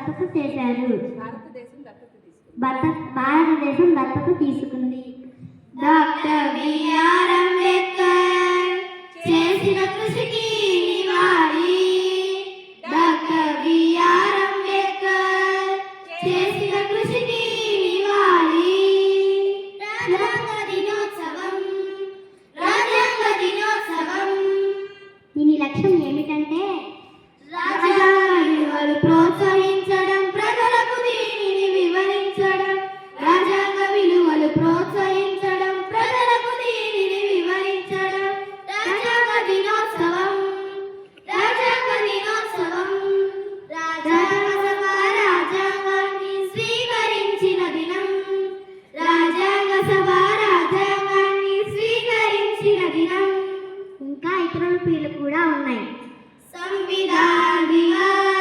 దత్తత చేశారు. భారతదేశం దత్తత తీసుకుంది. డాక్టర్ బిఆర్ అంబేద్కర్ చేసిన కృషికి నివాళి. డాక్టర్ బిఆర్ అంబేద్కర్ చేసిన కృషికి నివాళి. రాజ్యాంగ దినోత్సవం, రాజ్యాంగ దినోత్సవం. దీని లక్ష్యం ఏమిటంటే రాజ్యాంగ విలువలు ప్రోత్సహించడం, ప్రజలకు దీనిని వివరించడం. రాజ్యాంగ విలువలు ప్రోత్సహించడం, ప్రజలకు దీనిని వివరించడం. రాజ్యాంగ దినోత్సవం, రాజ్యాంగ దినోత్సవం. రాజ్యాంగ సభ రాజ్యాంగాన్ని స్వీకరించిన దినం. రాజ్యాంగ సభ రాజ్యాంగాన్ని స్వీకరించిన దినం. ఇంకా ఇతర పేర్లు కూడా ఉన్నాయి. సంవిధాన దివస్,